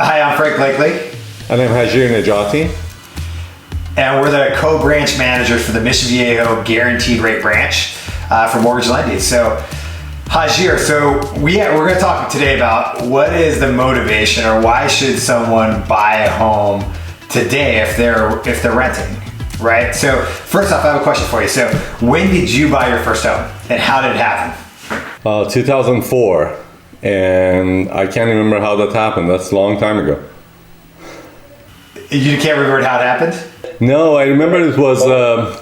Hi, I'm Frank Blakely, And I'm Hajir Najati. and we're the co-branch managers for the Mission Viejo Guaranteed Rate branch for mortgage lending. So, Hajir, we're going to talk today about what is the motivation, or why should someone buy a home today if they're renting, right? So, first off, I have a question for you. So, when did you buy your first home, and how did it happen? 2004. And I can't remember how that happened. That's a long time ago. You can't remember how it happened? No, I remember it was,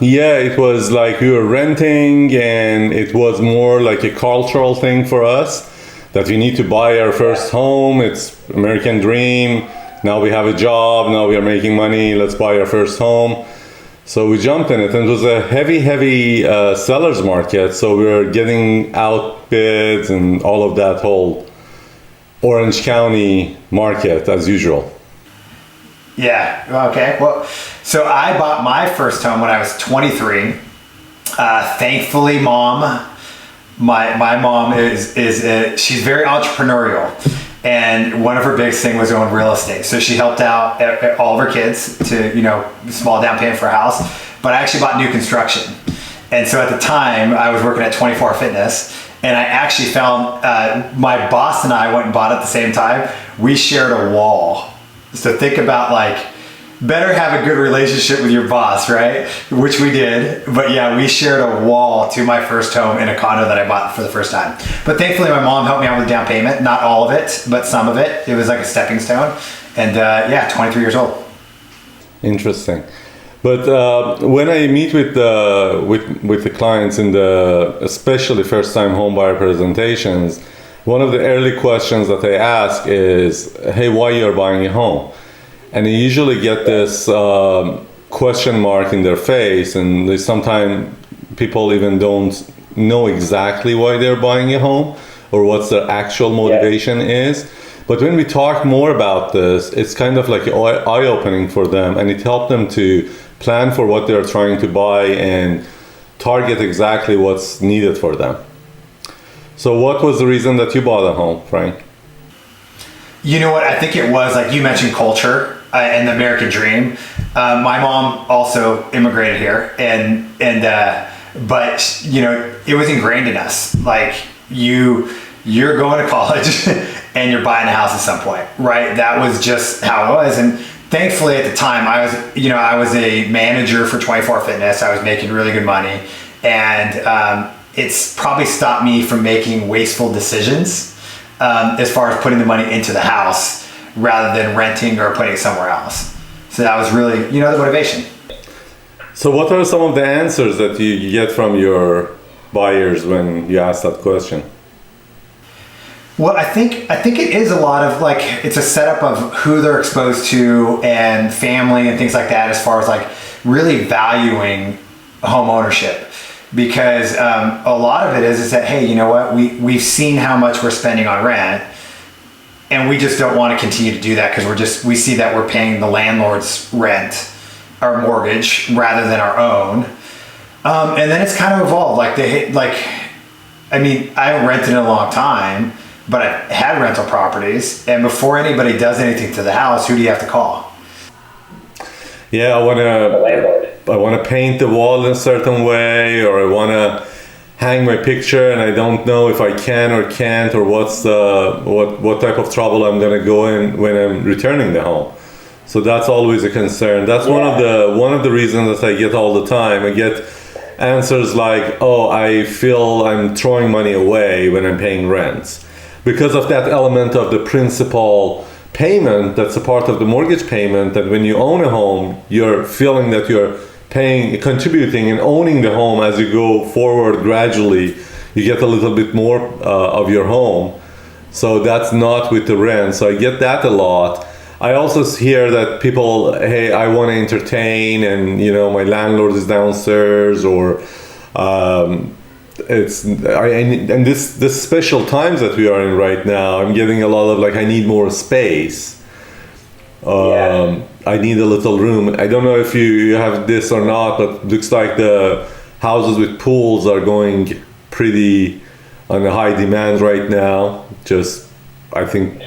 it was like we were renting, and it was more like a cultural thing for us that we need to buy our first home. It's American dream. Now we have a job. Now we are making money. Let's buy our first home. So we jumped in it, and it was a heavy seller's market. So we were getting outbids and all of that whole Orange County market as usual. Yeah. Okay. Well, so I bought my first home when I was 23. Thankfully, my mom she's very entrepreneurial, and one of her biggest thing was own real estate. So she helped out all of her kids to small down payment for a house. But I actually bought new construction, and so at the time I was working at 24 Fitness, and I actually found my boss and I went and bought at the same time. We shared a wall. So think about better have a good relationship with your boss, right? Which we did. But yeah, we shared a wall to my first home in a condo that I bought for the first time. But thankfully my mom helped me out with the down payment. Not all of it, but some of it. It was like a stepping stone. And 23 years old. Interesting. But when I meet with the clients in especially first time home buyer presentations, one of the early questions that I ask is, hey, why you're buying a home? And you usually get this question mark in their face, and sometimes people even don't know exactly why they're buying a home or what's their actual motivation is. But when we talk more about this, it's kind of like eye-opening for them, and it helps them to plan for what they're trying to buy and target exactly what's needed for them. So what was the reason that you bought a home, Frank? You know what? I think it was, like you mentioned, culture and the American dream. My mom also immigrated here, but it was ingrained in us. Like you're going to college and you're buying a house at some point, right? That was just how it was. And thankfully at the time I was a manager for 24 Fitness. I was making really good money, and it's probably stopped me from making wasteful decisions as far as putting the money into the house rather than renting or putting it somewhere else. So that was really, the motivation. So what are some of the answers that you get from your buyers when you ask that question? Well, I think it is a lot of it's a setup of who they're exposed to and family and things like that, as far as really valuing home ownership. Because a lot of it is that, hey, you know what, we've seen how much we're spending on rent, and we just don't want to continue to do that because we see that we're paying the landlord's rent, our mortgage, rather than our own. And then it's kind of evolved. I haven't rented in a long time, but I've had rental properties, and before anybody does anything to the house, who do you have to call? Yeah, I want to paint the wall in a certain way, or I want to hang my picture, and I don't know if I can or can't, or what type of trouble I'm going to go in when I'm returning the home. So that's always a concern. That's one of the reasons that I get all the time. I get answers like, "Oh, I feel I'm throwing money away when I'm paying rent," because of that element of the principal payment that's a part of the mortgage payment. That when you own a home, you're feeling that you're contributing and owning the home. As you go forward gradually, you get a little bit more of your home. So that's not with the rent. So I get that a lot. I also hear that people, hey, I want to entertain, and my landlord is downstairs, or and this special times that we are in right now, I'm getting a lot of I need more space. I need a little room. I don't know if you have this or not, but looks like the houses with pools are going pretty on a high demand right now. Just, I think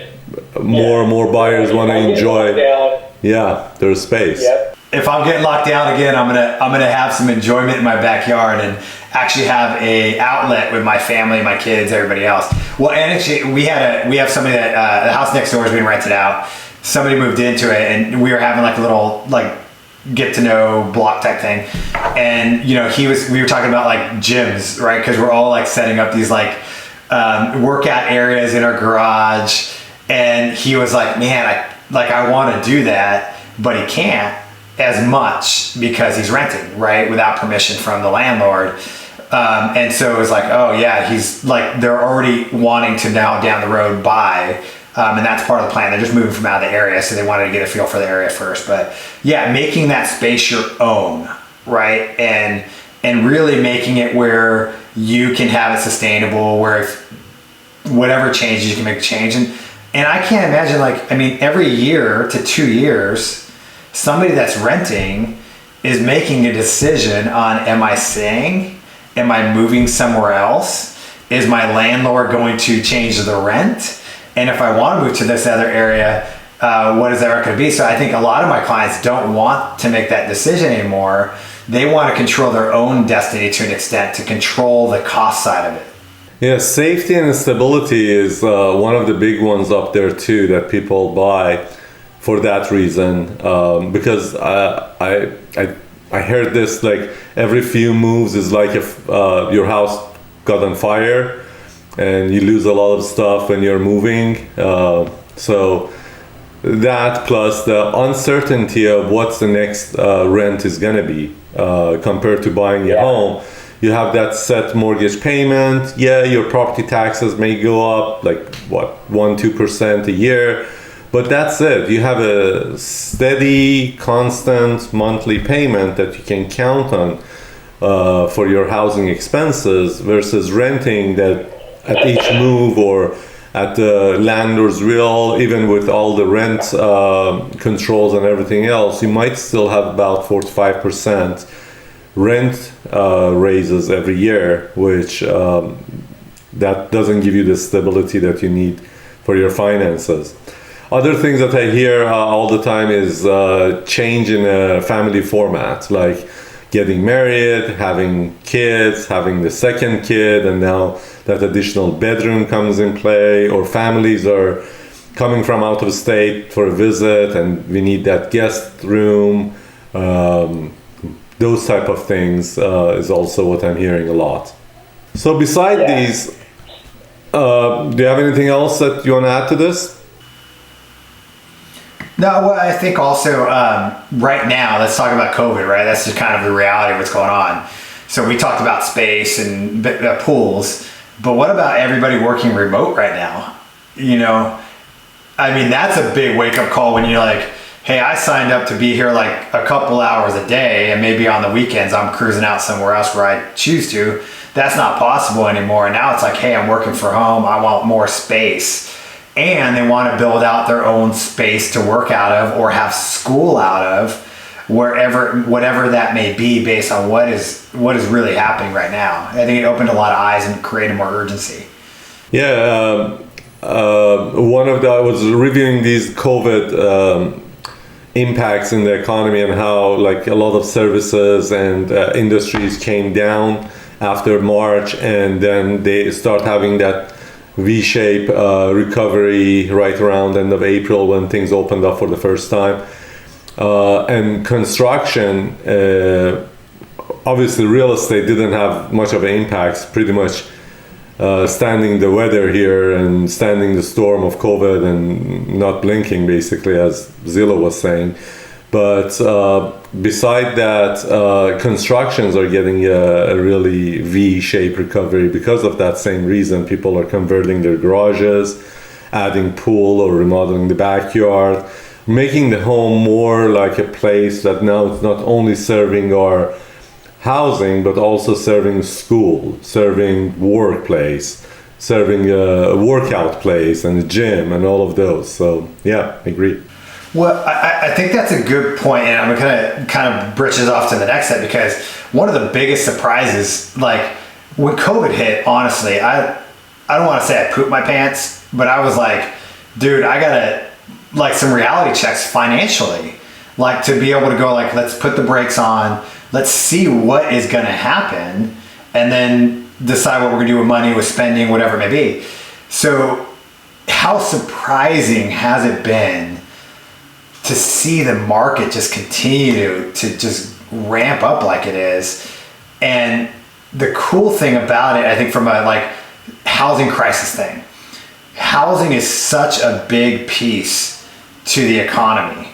more buyers want to enjoy their space. Yep. If I'm getting locked down again, I'm gonna have some enjoyment in my backyard and actually have a outlet with my family, my kids, everybody else. Well, and actually, we have somebody that the house next door is being rented out. Somebody moved into it, and we were having like a little like get to know block type thing. And we were talking about like gyms, right? Because we're all like setting up these like workout areas in our garage. And he was like, man, I want to do that, but he can't as much because he's renting, right? Without permission from the landlord. And so it was like, oh yeah, he's like, they're already wanting to now down the road buy. And that's part of the plan. They're just moving from out of the area. So they wanted to get a feel for the area first, but yeah, making that space your own, right? And really making it where you can have it sustainable, where if whatever changes, you can make a change. And I can't imagine every year to 2 years, somebody that's renting is making a decision on, am I staying? Am I moving somewhere else? Is my landlord going to change the rent? And if I want to move to this other area, what is that going to be? So I think a lot of my clients don't want to make that decision anymore. They want to control their own destiny to an extent, to control the cost side of it. Yeah, safety and stability is one of the big ones up there too that people buy for that reason. Because I heard this, like every few moves is like if your house got on fire and you lose a lot of stuff when you're moving. So that plus the uncertainty of what's the next rent is gonna be compared to buying a home. You have that set mortgage payment. Yeah, your property taxes may go up like 1-2% a year, but that's it. You have a steady, constant monthly payment that you can count on for your housing expenses versus renting that at each move or at the landlord's will, even with all the rent controls and everything else, you might still have about 4-5% rent raises every year, which that doesn't give you the stability that you need for your finances. Other things that I hear all the time is change in a family format, like getting married, having kids, having the second kid, and now that additional bedroom comes in play, or families are coming from out of state for a visit and we need that guest room. Those type of things is also what I'm hearing a lot. So beside these, do you have anything else that you want to add to this? No, well, I think also right now, let's talk about COVID, right? That's just kind of the reality of what's going on. So we talked about space and pools, but what about everybody working remote right now? That's a big wake-up call when you're like, hey, I signed up to be here like a couple hours a day, and maybe on the weekends I'm cruising out somewhere else where I choose to. That's not possible anymore. And now it's like, hey, I'm working from home. I want more space. And they want to build out their own space to work out of or have school out of, whatever that may be, based on what is really happening right now. I think it opened a lot of eyes and created more urgency. Yeah, I was reviewing these COVID impacts in the economy and how like a lot of services and industries came down after March, and then they start having that V-shape recovery right around end of April when things opened up for the first time. And construction, obviously real estate didn't have much of an impact, pretty much standing the weather here and standing the storm of COVID and not blinking, basically, as Zillow was saying. But beside that, constructions are getting a really V-shaped recovery because of that same reason. People are converting their garages, adding pool or remodeling the backyard, making the home more like a place that now it's not only serving our housing, but also serving school, serving workplace, serving a workout place and a gym and all of those. So yeah, I agree. Well, I think that's a good point, and I'm gonna kind of bridges off to the next step, because one of the biggest surprises, like when COVID hit, honestly, I don't want to say I pooped my pants, but I was like, dude, I gotta like some reality checks financially, like to be able to go like, let's put the brakes on, let's see what is gonna happen, and then decide what we're gonna do with money, with spending, whatever it may be. So how surprising has it been to see the market just continue to just ramp up like it is? And the cool thing about it, I think from a like housing crisis thing, housing is such a big piece to the economy.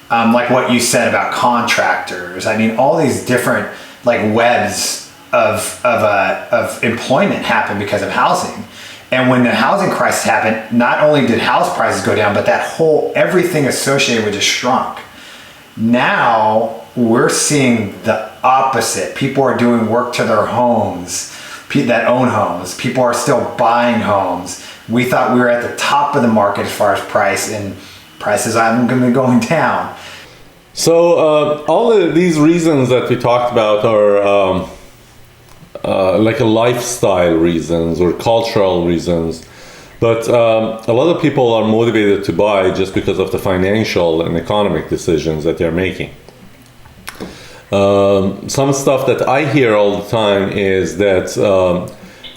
Like what you said about contractors. I mean, all these different like webs of employment happen because of housing. And when the housing crisis happened, not only did house prices go down, but that whole, everything associated with it shrunk. Now we're seeing the opposite. People are doing work to their homes, that own homes. People are still buying homes. We thought we were at the top of the market as far as price, and prices aren't going to be going down. So all of these reasons that we talked about are like a lifestyle reasons or cultural reasons, but a lot of people are motivated to buy just because of the financial and economic decisions that they're making. Some stuff that I hear all the time is that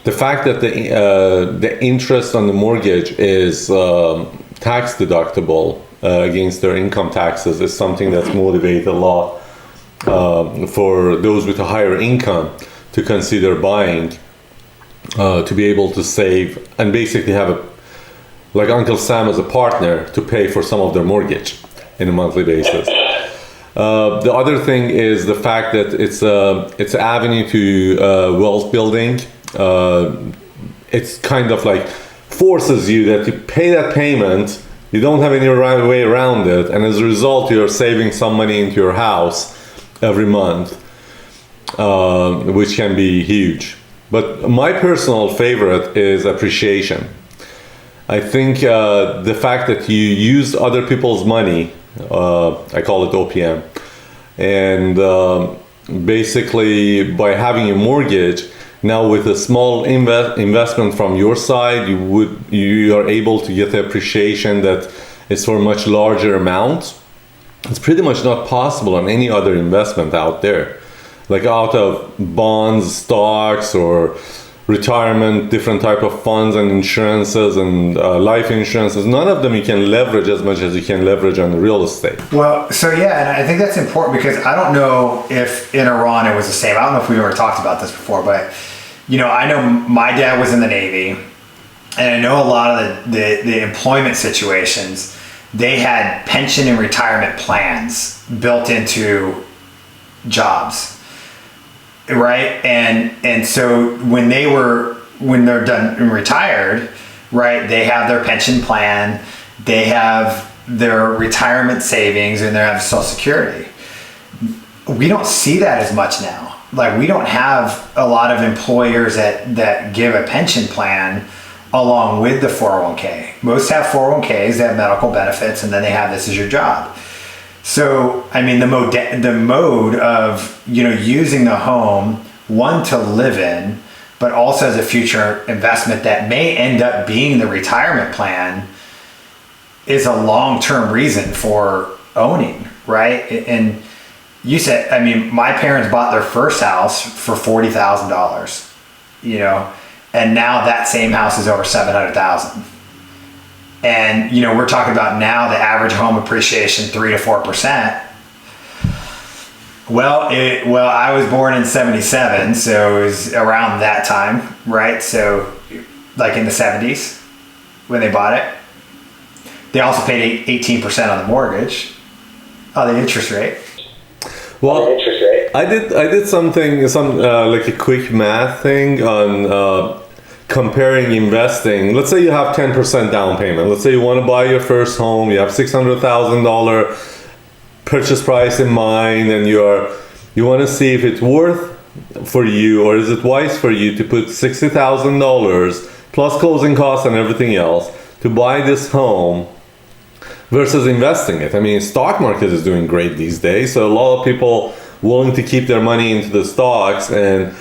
the fact that the interest on the mortgage is tax deductible against their income taxes is something that's motivated a lot for those with a higher income to consider buying, to be able to save and basically have like Uncle Sam as a partner to pay for some of their mortgage in a monthly basis. The other thing is the fact that it's an avenue to wealth building. It's kind of like forces you that you pay that payment, you don't have any right way around it, and as a result you're saving some money into your house every month. Which can be huge. But my personal favorite is appreciation. I think the fact that you use other people's money, I call it OPM, and basically by having a mortgage, now with a small investment from your side, you are able to get the appreciation that is for a much larger amount. It's pretty much not possible on any other investment out there. Like out of bonds, stocks, or retirement, different type of funds and insurances and life insurances, none of them you can leverage as much as you can leverage on real estate. Well, so yeah, and I think that's important because I don't know if in Iran it was the same. I don't know if we've ever talked about this before, but you know, I know my dad was in the Navy, and I know a lot of the employment situations, they had pension and retirement plans built into jobs. Right, and so when they're done and retired, right, they have their pension plan, they have their retirement savings, and they have Social Security. We don't see that as much now. Like we don't have a lot of employers that give a pension plan along with the 401k. Most have 401ks, they have medical benefits, and then they have this as your job. So, I mean, the mode of, you know, using the home, one, to live in, but also as a future investment that may end up being the retirement plan, is a long-term reason for owning, right? And you said, I mean, my parents bought their first house for $40,000, you know, and now that same house is over $700,000. And, you know, we're talking about now the average home appreciation 3 to 4%. Well, I was born in 77, so it was around that time, right? So like in the 70s when they bought it. They also paid 18% on the mortgage. Oh, the interest rate. Well, I did some like a quick math thing on comparing investing. Let's say you have 10% down payment. Let's say you want to buy your first home. You have $600,000 purchase price in mind, and you want to see if it's worth for you, or is it wise for you to put $60,000 plus closing costs and everything else to buy this home versus investing it. I mean, stock market is doing great these days, so a lot of people willing to keep their money into the stocks and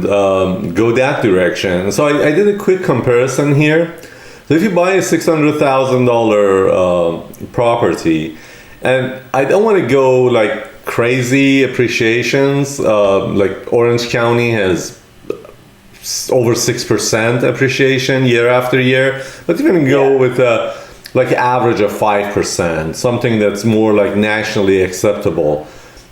go that direction. So I did a quick comparison here So if you buy a $600,000 property, and I don't want to go like crazy appreciations, like Orange County has over 6% appreciation year after year, but you can go with a like average of 5%, something that's more like nationally acceptable.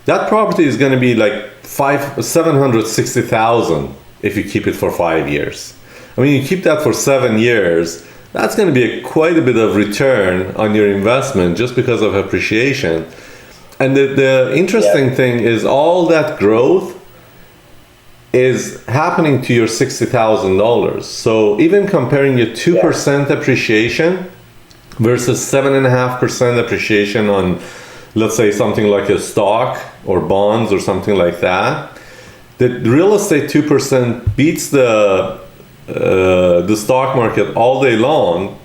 That property is going to be like 760,000 if you keep it for 5 years. I mean, you keep that for 7 years, that's going to be quite a bit of return on your investment just because of appreciation. And the interesting thing is all that growth is happening to your $60,000. So even comparing your 2% appreciation versus 7.5% appreciation on, let's say, something like a stock or bonds or something like that, the real estate 2% beats the stock market all day long,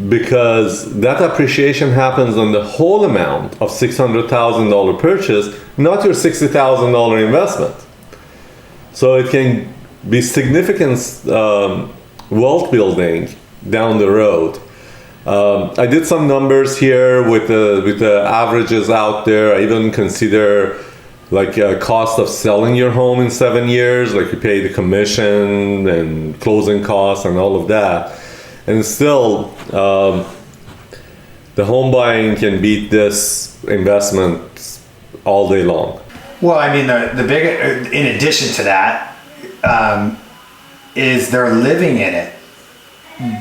because that appreciation happens on the whole amount of $600,000 purchase, not your $60,000 investment. So it can be significant wealth building down the road. I did some numbers here with the averages out there. I even consider like a cost of selling your home in 7 years, like you pay the commission and closing costs and all of that. And still, the home buying can beat this investment all day long. Well, I mean, the big, in addition to that, is they're living in it.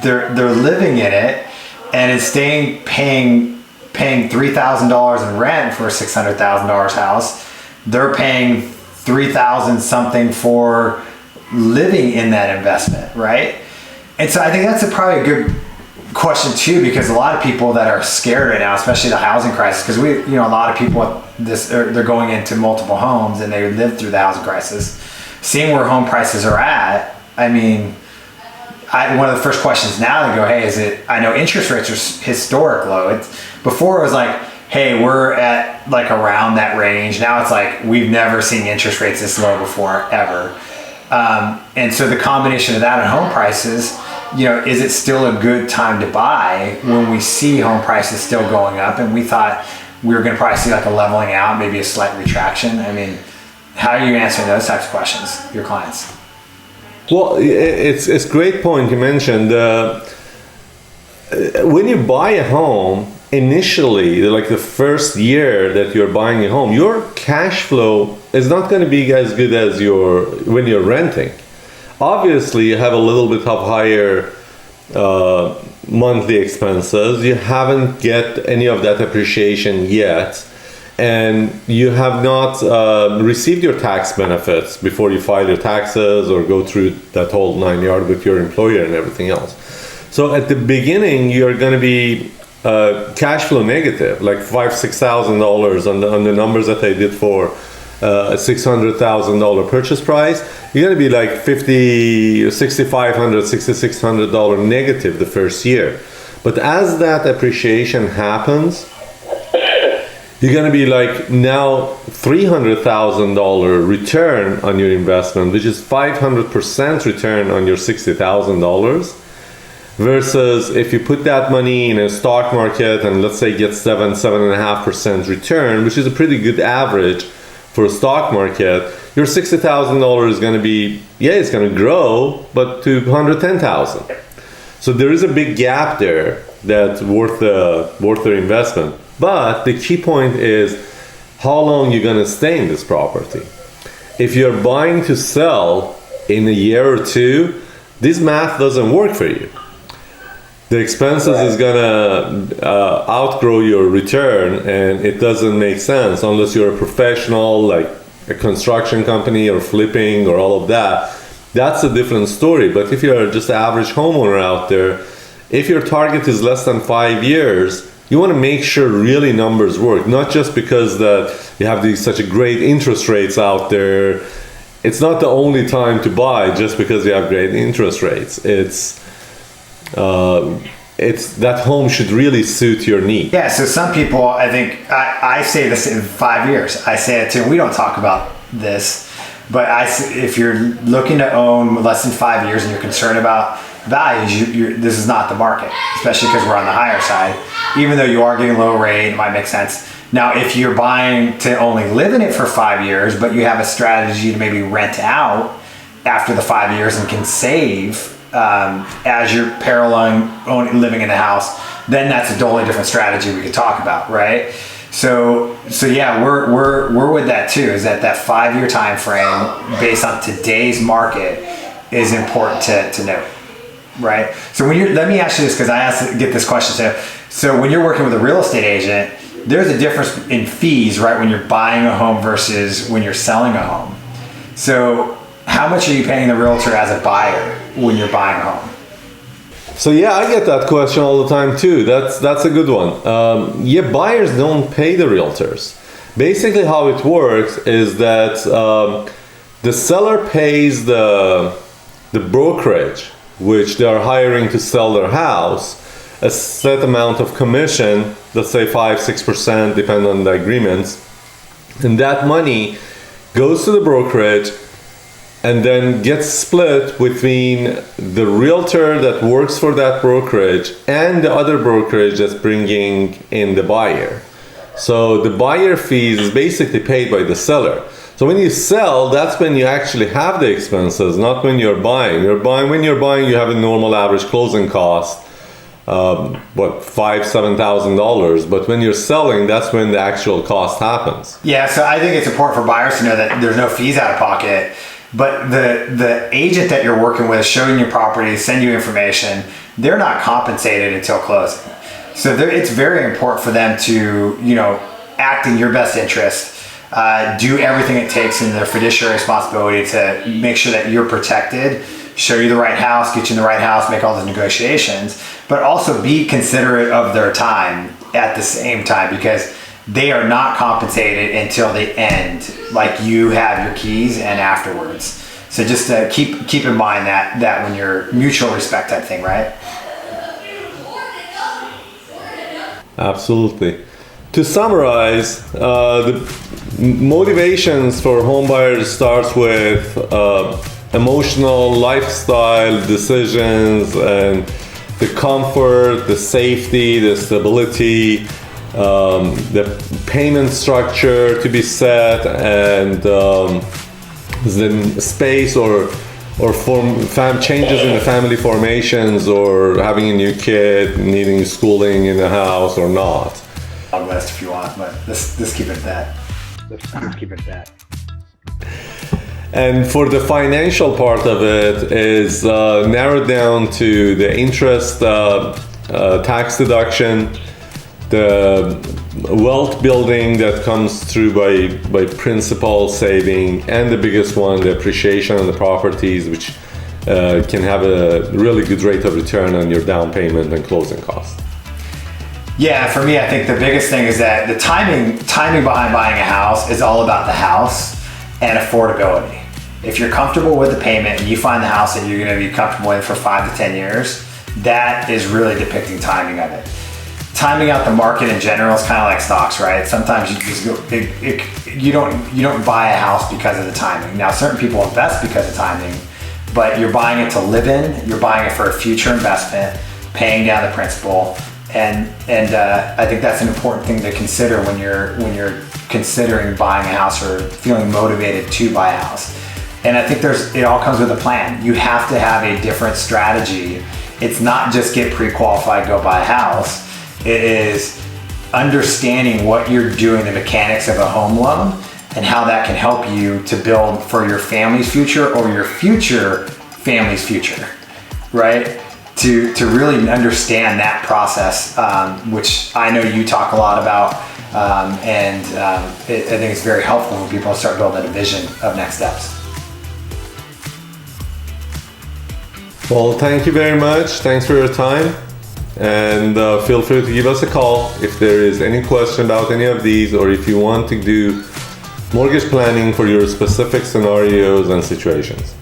They're living in it, and instead paying $3,000 in rent for a $600,000 house, they're paying $3,000 something for living in that investment, right? And so I think that's probably a good question too, because a lot of people that are scared right now, especially the housing crisis, because a lot of people they're going into multiple homes and they lived through the housing crisis, seeing where home prices are at. I mean, one of the first questions now they go, hey, I know interest rates are historic low. Before it was like, hey, we're at like around that range. Now it's like, we've never seen interest rates this low before, ever. And so the combination of that and home prices, is it still a good time to buy when we see home prices still going up? And we thought we were going to probably see like a leveling out, maybe a slight retraction. I mean, how are you answering those types of questions, your clients? Well, it's a great point you mentioned. When you buy a home, initially, like the first year that you're buying a home, your cash flow is not going to be as good as when you're renting. Obviously, you have a little bit of higher monthly expenses. You haven't get any of that appreciation yet, and you have not received your tax benefits before you file your taxes or go through that whole 9 yards with your employer and everything else. So at the beginning, you're going to be cash flow negative, like $5,000-$6,000 on the numbers that I did for a $600,000 purchase price. You're going to be like $6,500, $6,600 negative the first year. But as that appreciation happens, you're going to be like now $300,000 return on your investment, which is 500% return on your $60,000. Versus if you put that money in a stock market and let's say get 7.5% return, which is a pretty good average for a stock market, your $60,000 is going to be, it's going to grow, but to $110,000. So there is a big gap there that's worth the investment. But the key point is how long you're going to stay in this property. If you're buying to sell in a year or two, this math doesn't work for you. The expenses is gonna outgrow your return, and it doesn't make sense unless you're a professional, like a construction company or flipping or all of that. That's a different story. But if you're just an average homeowner out there, if your target is less than 5 years, you want to make sure really numbers work, not just because that you have such a great interest rates out there. It's not the only time to buy just because you have great interest rates. It's that home should really suit your need. Yeah, so some people, I think, I say this in 5 years. I say it too. We don't talk about this, but if you're looking to own less than 5 years and you're concerned about values, this is not the market, especially because we're on the higher side. Even though you are getting low rate, it might make sense. Now, if you're buying to only live in it for 5 years, but you have a strategy to maybe rent out after the 5 years and can save as you're paralleling living in the house, then that's a totally different strategy we could talk about, right? So yeah, we're with that too. Is that 5 year time frame based on today's market is important to note, right? So let me ask you this, because I get this question too. So when you're working with a real estate agent, there's a difference in fees, right? When you're buying a home versus when you're selling a home. So how much are you paying the realtor as a buyer when you're buying a home? So yeah, I get that question all the time too. That's a good one. Buyers don't pay the realtors. Basically, how it works is that the seller pays the brokerage, which they are hiring to sell their house, a set amount of commission, let's say 5-6%, depending on the agreements, and that money goes to the brokerage and then gets split between the realtor that works for that brokerage and the other brokerage that's bringing in the buyer. So the buyer fees is basically paid by the seller. So when you sell, that's when you actually have the expenses, not when you're buying. When you're buying, you have a normal average closing cost, $5,000-$7,000. But when you're selling, that's when the actual cost happens. Yeah, so I think it's important for buyers to know that there's no fees out of pocket. But the agent that you're working with, showing you property, send you information, they're not compensated until closing. So it's very important for them to, act in your best interest, do everything it takes in their fiduciary responsibility to make sure that you're protected, show you the right house, get you in the right house, make all those negotiations, but also be considerate of their time at the same time, because they are not compensated until the end, like you have your keys and afterwards. So just keep in mind that when you're mutual respect type thing, right? Absolutely. To summarize, the motivations for home buyers starts with emotional lifestyle decisions and the comfort, the safety, the stability, the payment structure to be set, and the space or changes in the family formations, or having a new kid, needing schooling in the house or not. Long list if you want, but let's keep it at that. Let's keep it at that. And for the financial part of it is narrowed down to the interest tax deduction, the wealth building that comes through by principal saving, and the biggest one, the appreciation on the properties, which can have a really good rate of return on your down payment and closing costs. Yeah, for me, I think the biggest thing is that the timing behind buying a house is all about the house and affordability. If you're comfortable with the payment and you find the house that you're going to be comfortable in for 5 to 10 years, that is really depicting timing of it. Timing out the market in general is kind of like stocks, right? Sometimes you just go, you don't buy a house because of the timing. Now, certain people invest because of timing, but you're buying it to live in. You're buying it for a future investment, paying down the principal, and I think that's an important thing to consider when you're considering buying a house or feeling motivated to buy a house. And I think it all comes with a plan. You have to have a different strategy. It's not just get pre-qualified, go buy a house. It is understanding what you're doing, the mechanics of a home loan, and how that can help you to build for your family's future or your future family's future, right? To really understand that process, which I know you talk a lot about, and I think it's very helpful when people start building a vision of next steps. Well, thank you very much. Thanks for your time. And feel free to give us a call if there is any question about any of these, or if you want to do mortgage planning for your specific scenarios and situations.